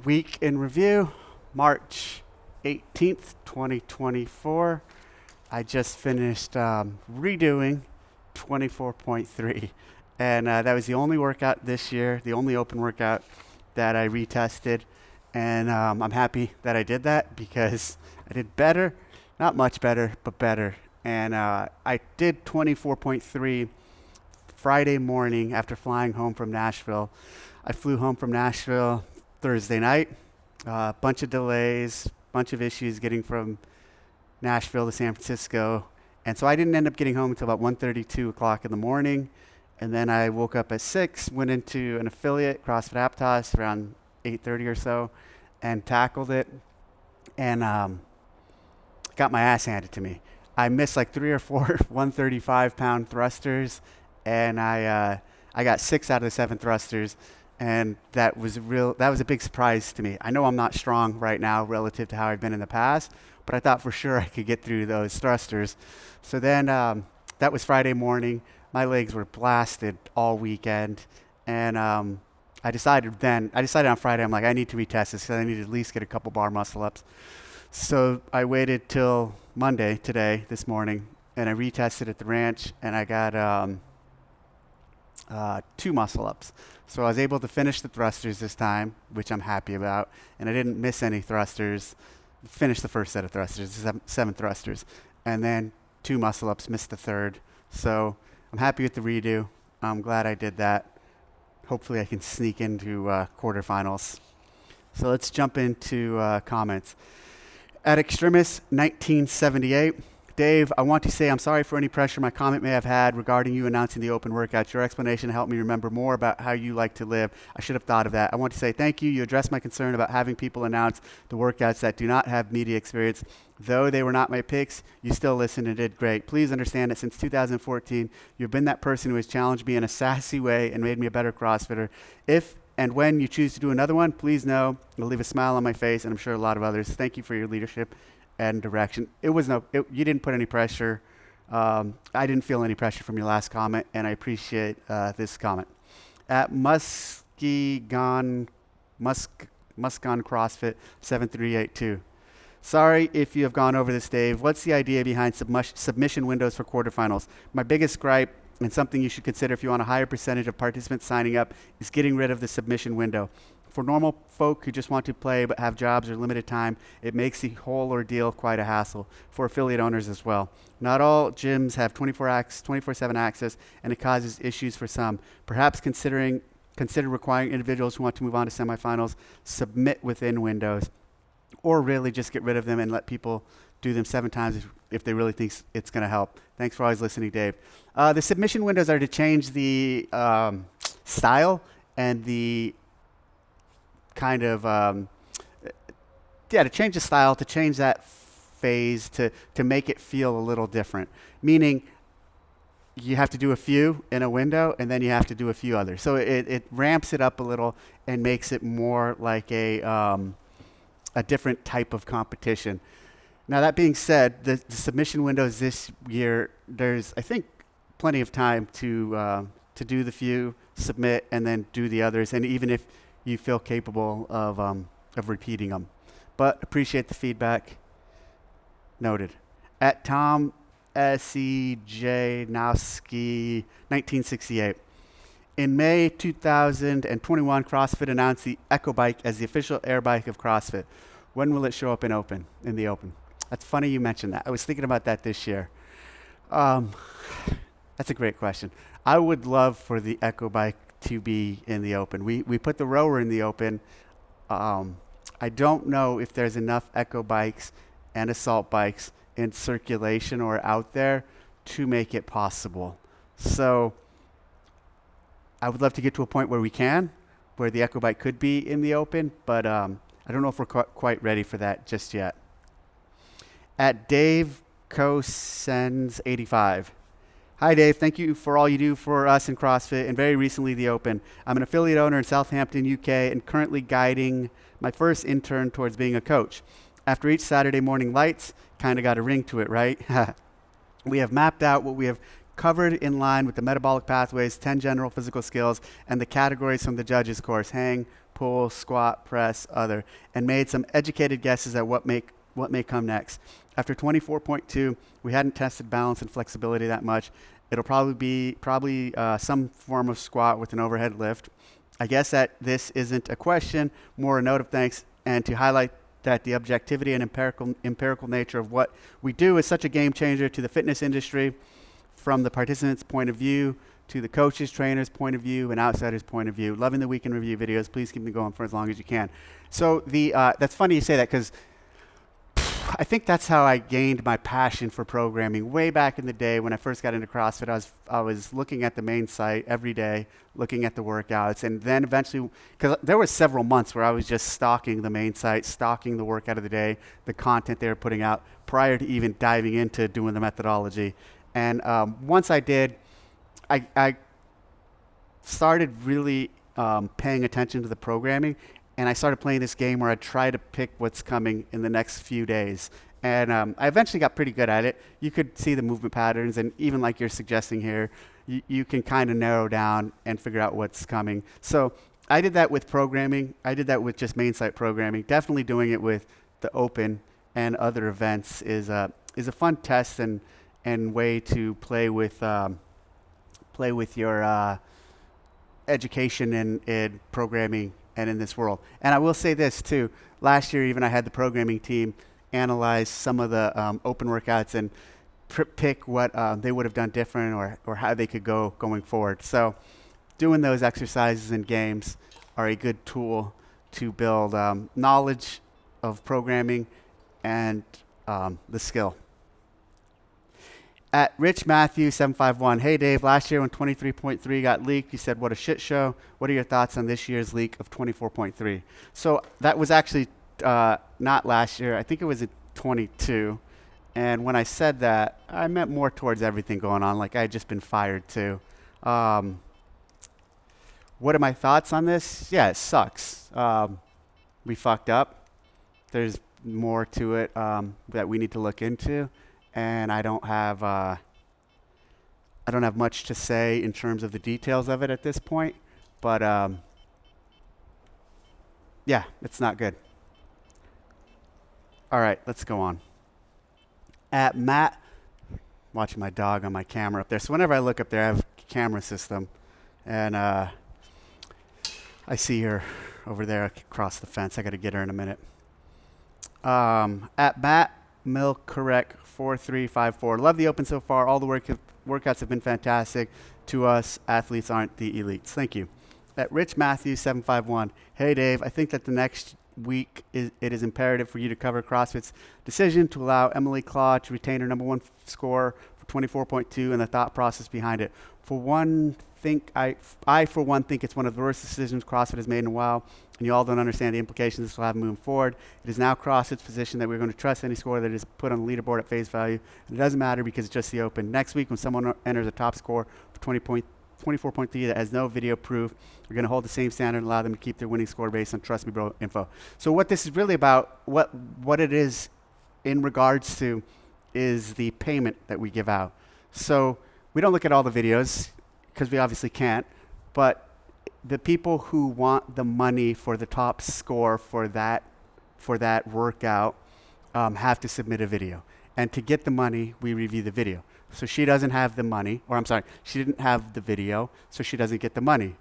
week in review, March 18th, 2024. I just finished redoing 24.3. And that was the only workout this year, the only open workout that I retested. And I'm happy that I did that because I did better, not much better, but better. And I did 24.3 Friday morning after flying home from Nashville. I flew home from Nashville Thursday night. Bunch of delays, bunch of issues getting from Nashville to San Francisco. And so I didn't end up getting home until about 1:30, 2 o'clock in the morning. And then I woke up at 6, went into an affiliate, CrossFit Aptos, around 8:30 or so, and tackled it. And got my ass handed to me. I missed like 3 or 4 135-pound thrusters, and I got 6 out of the 7 thrusters. And that was a big surprise to me. I know I'm not strong right now relative to how I've been in the past, but I thought for sure I could get through those thrusters. So then that was Friday morning. My legs were blasted all weekend. And I decided on Friday, I'm like, I need to retest this because I need to at least get a couple bar muscle ups. So I waited till Monday, this morning, and I retested at the ranch, and I got 2 muscle ups. So I was able to finish the thrusters this time, which I'm happy about, and I didn't miss any thrusters. Finished the first set of thrusters, 7 thrusters, and then 2 muscle ups, missed the third. So I'm happy with the redo. I'm glad I did that. Hopefully I can sneak into quarterfinals. So let's jump into comments. At Extremis 1978, Dave, I want to say I'm sorry for any pressure my comment may have had regarding you announcing the open workouts. Your explanation helped me remember more about how you like to live. I should have thought of that. I want to say thank you. You addressed my concern about having people announce the workouts that do not have media experience. Though they were not my picks, you still listened and did great. Please understand that since 2014, you've been that person who has challenged me in a sassy way and made me a better CrossFitter. If and when you choose to do another one, please know it'll leave a smile on my face, and I'm sure a lot of others. Thank you for your leadership and direction. You didn't put any pressure. I didn't feel any pressure from your last comment, and I appreciate this comment. At Muskegon CrossFit 7382. Sorry if you have gone over this, Dave. What's the idea behind submission windows for quarterfinals? My biggest gripe, and something you should consider if you want a higher percentage of participants signing up, is getting rid of the submission window. For normal folk who just want to play but have jobs or limited time, it makes the whole ordeal quite a hassle. For affiliate owners as well. Not all gyms have 24/7 access, and it causes issues for some. Perhaps consider requiring individuals who want to move on to semifinals submit within windows, or really just get rid of them and let people do them 7 times if they really think it's going to help. Thanks for always listening, Dave. The submission windows are to change the style and the kind of to change the style, to change that phase, to make it feel a little different. Meaning you have to do a few in a window and then you have to do a few others. So it ramps it up a little and makes it more like a different type of competition. Now that being said, the submission windows this year, there's I think plenty of time to do the few, submit, and then do the others. And even if you feel capable of repeating them. But appreciate the feedback. Noted. At Tom S.E.J. Nowski, 1968. In May 2021, CrossFit announced the Echo Bike as the official air bike of CrossFit. When will it show up in the open? That's funny you mentioned that. I was thinking about that this year. That's a great question. I would love for the Echo Bike to be in the open. We put the rower in the open. I don't know if there's enough Echo bikes and assault bikes in circulation or out there to make it possible. So I would love to get to a point where where the Echo bike could be in the open, but I don't know if we're quite ready for that just yet. At Dave Cosens 85. Hi, Dave. Thank you for all you do for us in CrossFit and very recently the Open. I'm an affiliate owner in Southampton, UK, and currently guiding my first intern towards being a coach. After each Saturday morning lights, kind of got a ring to it, right? We have mapped out what we have covered in line with the metabolic pathways, 10 general physical skills, and the categories from the judges course: hang, pull, squat, press, other, and made some educated guesses at what may come next. After 24.2, we hadn't tested balance and flexibility that much. It'll probably be some form of squat with an overhead lift. I guess that this isn't a question, more a note of thanks, and to highlight that the objectivity and empirical nature of what we do is such a game changer to the fitness industry, from the participants' point of view to the coaches, trainers' point of view, and outsiders' point of view. Loving the weekend review videos. Please keep them going for as long as you can. So that's funny you say that, because I think that's how I gained my passion for programming way back in the day when I first got into CrossFit. I was looking at the main site every day, looking at the workouts, and then eventually, because there were several months where I was just stalking the main site, stalking the workout of the day, the content they were putting out, prior to even diving into doing the methodology. And once I did, I started really paying attention to the programming. And I started playing this game where I try to pick what's coming in the next few days. And I eventually got pretty good at it. You could see the movement patterns, and even like you're suggesting here, you can kind of narrow down and figure out what's coming. So I did that with programming. I did that with just main site programming. Definitely doing it with the open and other events is a fun test and way to play with your education and programming and in this world. And I will say this too, last year even I had the programming team analyze some of the open workouts and pick what they would have done different or how they could go going forward. So doing those exercises and games are a good tool to build knowledge of programming and the skill. At Rich Matthew 751, hey Dave, last year when 23.3 got leaked, you said what a shit show. What are your thoughts on this year's leak of 24.3? So that was actually not last year. I think it was in 22. And when I said that, I meant more towards everything going on. Like I had just been fired too. What are my thoughts on this? Yeah, it sucks. We fucked up. There's more to it that we need to look into. And I don't have much to say in terms of the details of it at this point, but yeah, it's not good. All right, let's go on. At Matt, watching my dog on my camera up there. So whenever I look up there, I have a camera system, and I see her over there across the fence. I got to get her in a minute. At Matt Milk Correct 4354. Love the open so far. All the workouts have been fantastic. To us, athletes aren't the elites. Thank you. At Rich Matthew 751. Hey Dave, I think that the next week it is imperative for you to cover CrossFit's decision to allow Emily Claw to retain her number one score for 24.2 and the thought process behind it. For one, I for one think it's one of the worst decisions CrossFit has made in a while, and you all don't understand the implications this will have moving forward. It is now CrossFit's position that we're going to trust any score that is put on the leaderboard at face value. And it doesn't matter because it's just the open. Next week, when someone enters a top score for 24.3 that has no video proof, we're going to hold the same standard and allow them to keep their winning score based on Trust Me Bro info. So what this is really about, what it is in regards to, is the payment that we give out. So we don't look at all the videos because we obviously can't, but the people who want the money for the top score for that workout have to submit a video. And to get the money, we review the video. So she doesn't have the money, or I'm sorry, she didn't have the video, so she doesn't get the money.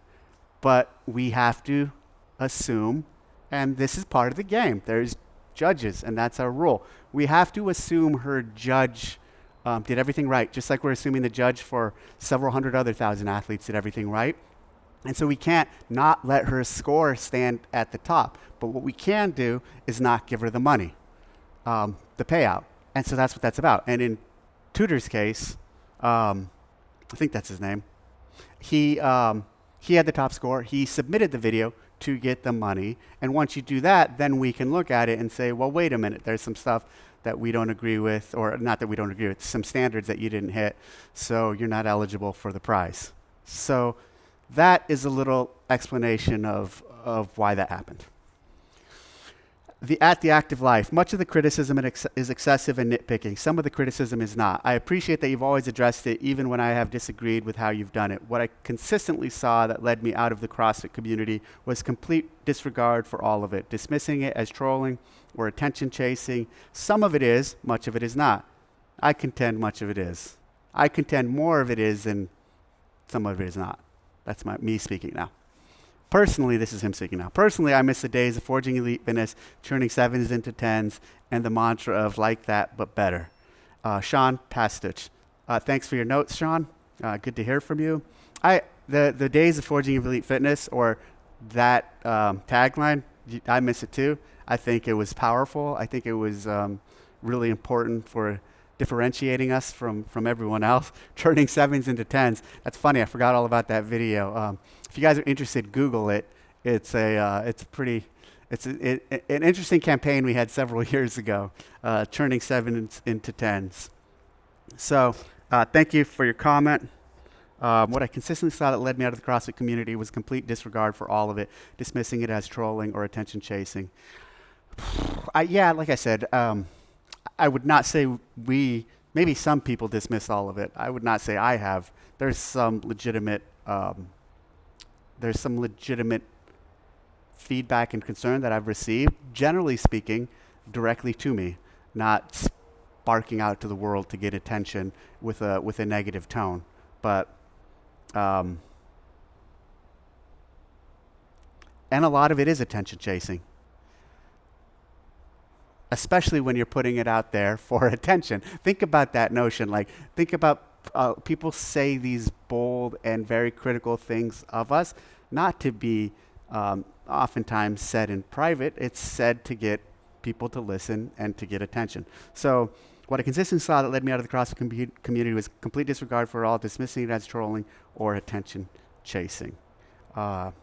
But we have to assume, and this is part of the game, there's judges, and that's our rule. We have to assume her judge did everything right, just like we're assuming the judge for several hundred other thousand athletes did everything right. And so we can't not let her score stand at the top. But what we can do is not give her the money, the payout. And so that's what that's about. And in Tudor's case, I think that's his name, he had the top score. He submitted the video to get the money. And once you do that, then we can look at it and say, well, wait a minute, there's some stuff that we don't agree with, or not that we don't agree with, some standards that you didn't hit, so you're not eligible for the prize. So that is a little explanation of why that happened. At the active life, much of the criticism is excessive and nitpicking. Some of the criticism is not. I appreciate that you've always addressed it, even when I have disagreed with how you've done it. What I consistently saw that led me out of the CrossFit community was complete disregard for all of it, dismissing it as trolling or attention chasing. Some of it is, much of it is not. I contend much of it is. I contend more of it is than some of it is not. That's me speaking now. Personally, this is him speaking now. Personally, I miss the days of forging elite fitness, turning 7s into 10s, and the mantra of like that, but better. Sean Pastich. Thanks for your notes, Sean. Good to hear from you. The days of forging elite fitness, or that tagline, I miss it too. I think it was powerful. I think it was really important for differentiating us from everyone else. Turning 7s into 10s. That's funny. I forgot all about that video. If you guys are interested, Google it. It's an interesting campaign we had several years ago, turning 7s into 10s. So thank you for your comment. What I consistently saw that led me out of the CrossFit community was complete disregard for all of it, dismissing it as trolling or attention chasing. Like I said, I would not say maybe some people dismiss all of it. I would not say I have. There's some legitimate feedback and concern that I've received, generally speaking, directly to me, not sparking out to the world to get attention with a negative tone. But and a lot of it is attention chasing, especially when you're putting it out there for attention. Think about that notion. Think about people say these bold and very critical things of us, not to be oftentimes said in private. It's said to get people to listen and to get attention. So what I consistently saw that led me out of the CrossFit community was complete disregard for all, dismissing it as trolling or attention chasing. At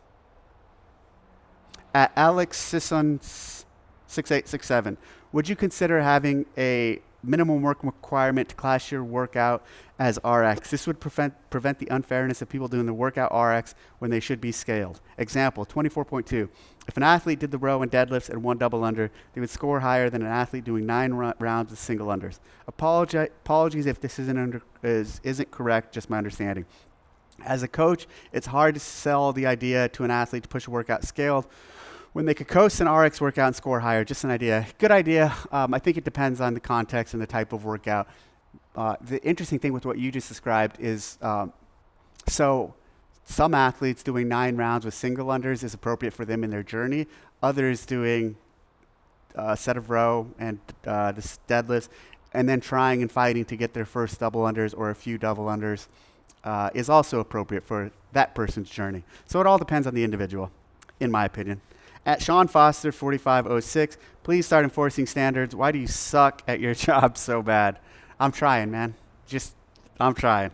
Alex Sisson 6867, would you consider having a minimum work requirement to class your workout as RX? This would prevent the unfairness of people doing the workout RX when they should be scaled. Example, 24.2. If an athlete did the row and deadlifts and 1 double under, they would score higher than an athlete doing 9 rounds with single unders. Apologies if this isn't correct, just my understanding. As a coach, it's hard to sell the idea to an athlete to push a workout scaled when they could coast an RX workout and score higher. Just an idea. Good idea. I think it depends on the context and the type of workout. The interesting thing with what you just described is, so some athletes doing 9 rounds with single unders is appropriate for them in their journey. Others doing a set of row and the deadlifts, and then trying and fighting to get their first double unders or a few double unders is also appropriate for that person's journey. So it all depends on the individual, in my opinion. At Sean Foster 4506, please start enforcing standards. Why do you suck at your job so bad? I'm trying, man. I'm trying.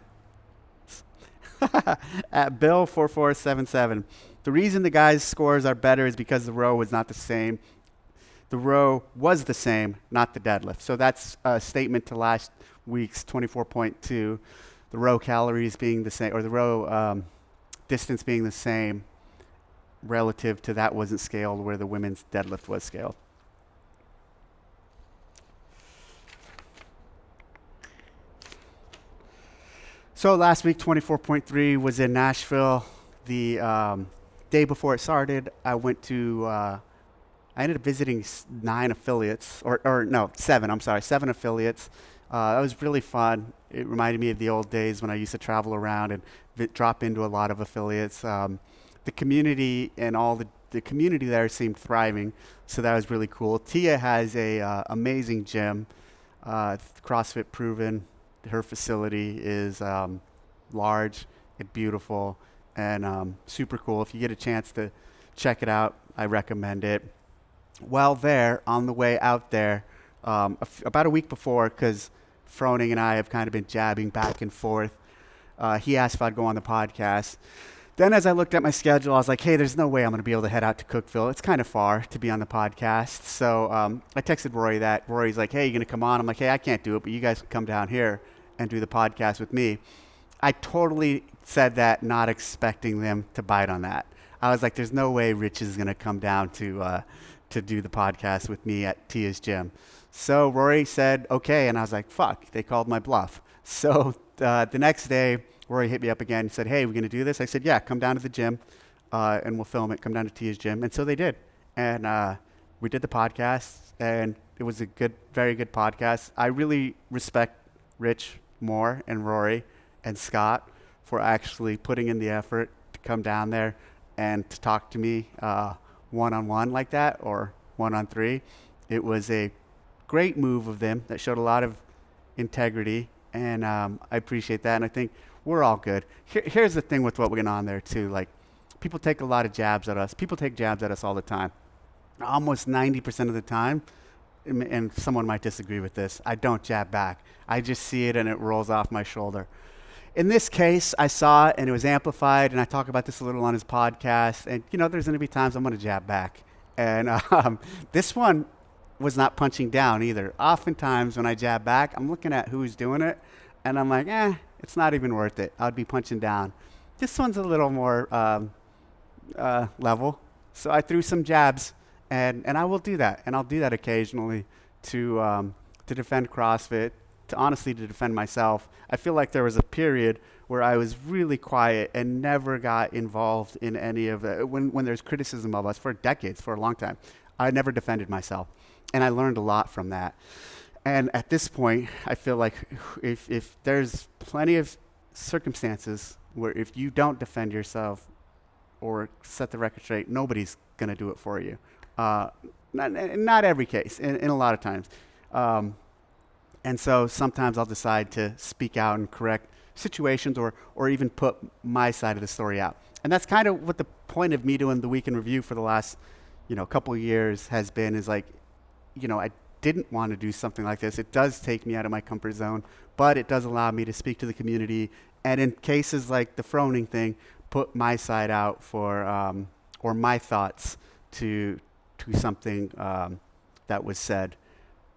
At Bill 4477, the reason the guys' scores are better is because the row was not the same. The row was the same, not the deadlift. So that's a statement to last week's 24.2. The row calories being the same, or the row distance being the same, relative to that wasn't scaled where the women's deadlift was scaled. So last week, 24.3 was in Nashville. The day before it started, I ended up visiting 7 affiliates. It was really fun. It reminded me of the old days when I used to travel around and drop into a lot of affiliates. The community and all the community there seemed thriving, so that was really cool. Tia has a amazing gym, CrossFit proven. Her facility is large and beautiful and super cool. If you get a chance to check it out, I recommend it. While there, on the way out there, about a week before, because Froning and I have kind of been jabbing back and forth, he asked if I'd go on the podcast. Then as I looked at my schedule, I was like, hey, there's no way I'm going to be able to head out to Cookeville. It's kind of far to be on the podcast. So I texted Rory that. Rory's like, hey, you going to come on? I'm like, hey, I can't do it, but you guys can come down here and do the podcast with me. I totally said that not expecting them to bite on that. I was like, there's no way Rich is going to come down to to do the podcast with me at Tia's gym. So Rory said, okay. And I was like, fuck, they called my bluff. So the next day, Rory hit me up again and said, hey, we're going to do this? I said, yeah, come down to the gym and we'll film it. Come down to Tia's gym. And so they did. And we did the podcast, and it was a good, very good podcast. I really respect Rich Moore and Rory and Scott for actually putting in the effort to come down there and to talk to me one-on-one like that, or one-on-three. It was a great move of them that showed a lot of integrity, and I appreciate that, and I think we're all good. Here's the thing with what we're going on there too. Like, people take a lot of jabs at us. People take jabs at us all the time. Almost 90% of the time, and someone might disagree with this, I don't jab back. I just see it and it rolls off my shoulder. In this case, I saw it and it was amplified, and I talk about this a little on his podcast, and there's going to be times I'm going to jab back. And this one was not punching down either. Oftentimes when I jab back, I'm looking at who's doing it, and I'm like, it's not even worth it. I'd be punching down. This one's a little more level. So I threw some jabs. And I will do that, and I'll do that occasionally to defend CrossFit, to defend myself. I feel like there was a period where I was really quiet and never got involved in any of it. When there's criticism of us for decades, for a long time, I never defended myself, and I learned a lot from that. And at this point, I feel like if there's plenty of circumstances where if you don't defend yourself or set the record straight, nobody's going to do it for you. Not every case, in a lot of times. And so sometimes I'll decide to speak out and correct situations or even put my side of the story out. And that's kind of what the point of me doing the Week in Review for the last, couple of years has been, is like, I didn't want to do something like this. It does take me out of my comfort zone, but it does allow me to speak to the community. And in cases like the Froning thing, put my side out for, or my thoughts to something that was said.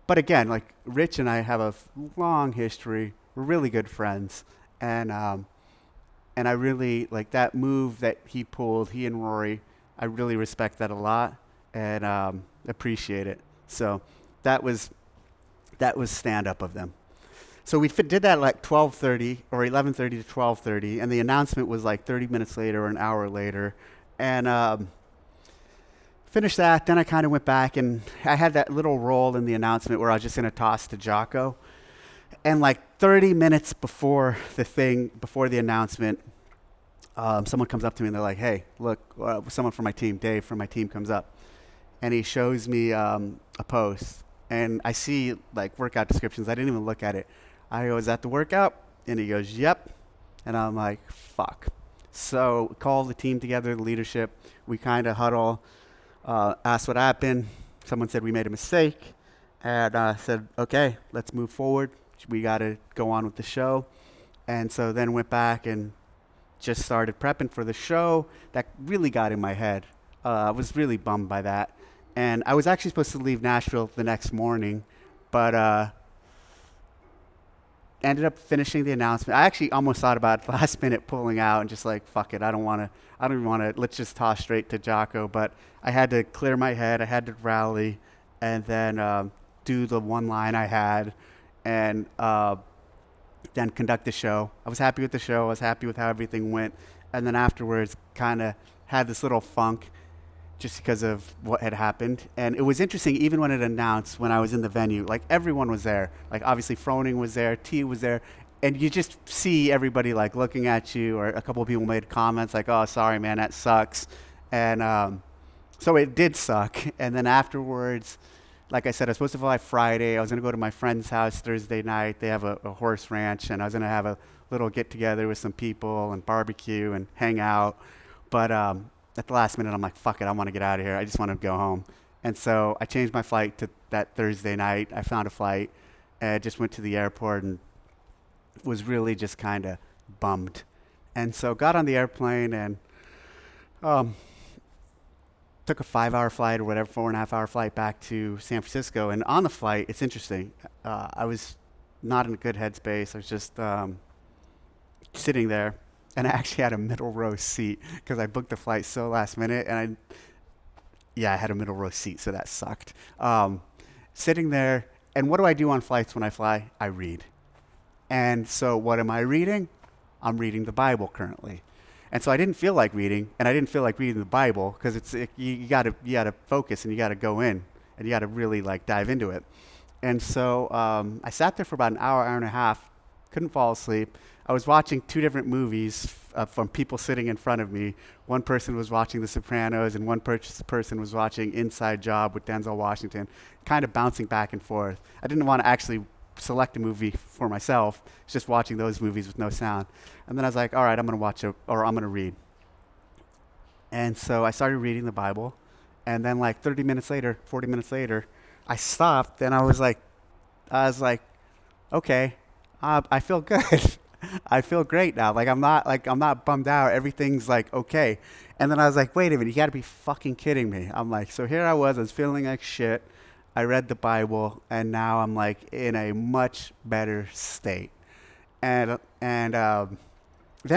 But again, like, Rich and I have a long history. We're really good friends, and I really like that move that he pulled. He and Rory, I really respect that a lot and appreciate it. So that was stand up of them. So we did that like 12:30 or 11:30 to 12:30, and the announcement was like 30 minutes later or an hour later, and finished that. Then I kind of went back, and I had that little role in the announcement where I was just going to toss to Jocko. And like 30 minutes before the announcement, someone comes up to me and they're like, hey, look, someone from my team, Dave from my team, comes up, and he shows me a post, and I see like workout descriptions. I didn't even look at it. I go, is that the workout? And he goes, yep. And I'm like, fuck. So call the team together, the leadership. We kind of huddle. Asked what happened. Someone said we made a mistake, and said, okay, let's move forward. We got to go on with the show. And so then went back and just started prepping for the show. That really got in my head. I was really bummed by that. And I was actually supposed to leave Nashville the next morning, but ended up finishing the announcement. I actually almost thought about last minute pulling out and just like, fuck it, I don't even want to, let's just toss straight to Jocko. But I had to clear my head, I had to rally, and then do the one line I had, and then conduct the show. I was happy with the show, I was happy with how everything went, and then afterwards kind of had this little funk just because of what had happened. And it was interesting, even when it announced, when I was in the venue, like everyone was there. Like obviously Froning was there, T was there, and you just see everybody like looking at you, or a couple of people made comments like, oh, sorry, man, that sucks. And so it did suck. And then afterwards, like I said, I was supposed to fly Friday. I was going to go to my friend's house Thursday night. They have a horse ranch, and I was going to have a little get-together with some people and barbecue and hang out. But at the last minute, I'm like, fuck it, I want to get out of here. I just want to go home. And so I changed my flight to that Thursday night. I found a flight, and I just went to the airport and was really just kind of bummed. And so got on the airplane and took a 5-hour flight or whatever, 4.5-hour flight back to San Francisco. And on the flight, it's interesting. I was not in a good headspace. I was just sitting there. And I actually had a middle row seat because I booked the flight so last minute. And Yeah, I had a middle row seat, so that sucked. Sitting there, and what do I do on flights when I fly? I read. And so what am I reading? I'm reading the Bible currently. And so I didn't feel like reading, and I didn't feel like reading the Bible because you gotta focus and you gotta go in and you gotta really like dive into it. And so I sat there for about an hour, hour and a half, couldn't fall asleep. I was watching two different movies from people sitting in front of me. One person was watching The Sopranos, and one person was watching Inside Job with Denzel Washington, kind of bouncing back and forth. I didn't want to actually select a movie for myself, just watching those movies with no sound. And then I was like, all right, I'm going to watch it, or I'm going to read. And so I started reading the Bible, and then like 30 minutes later, 40 minutes later, I stopped, and I was like, okay, I feel good. I feel great now. I'm not bummed out. Everything's like okay. And then I was like, wait a minute, you got to be fucking kidding me. I'm like, so here I was feeling like shit. I read the Bible, and now I'm like in a much better state. And then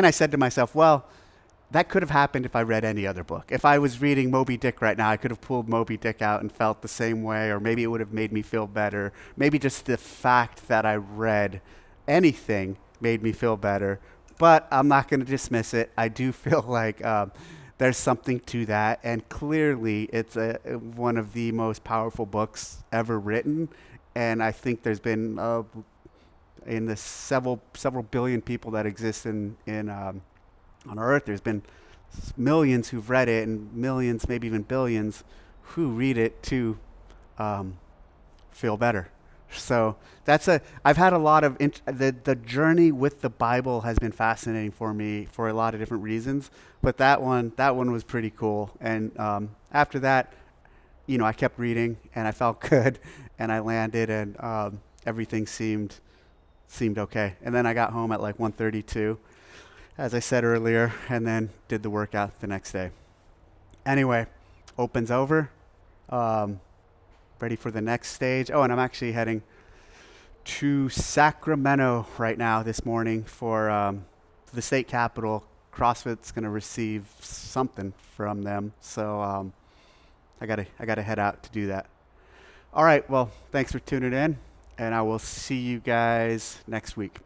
I said to myself, well, that could have happened if I read any other book. If I was reading Moby Dick right now, I could have pulled Moby Dick out and felt the same way, or maybe it would have made me feel better. Maybe just the fact that I read anything made me feel better. But I'm not going to dismiss it. I do feel like there's something to that, and clearly it's one of the most powerful books ever written. And I think there's been in the several billion people that exist on Earth, there's been millions who've read it, and millions, maybe even billions, who read it to feel better. So I've had a lot of, the journey with the Bible has been fascinating for me for a lot of different reasons, but that one was pretty cool. And after that, I kept reading, and I felt good, and I landed, and everything seemed okay. And then I got home at like 1:32, as I said earlier, and then did the workout the next day. Anyway, Open's over. Ready for the next stage. Oh, and I'm actually heading to Sacramento right now this morning for the state capitol. CrossFit's going to receive something from them, so I gotta head out to do that. All right, well, thanks for tuning in, and I will see you guys next week.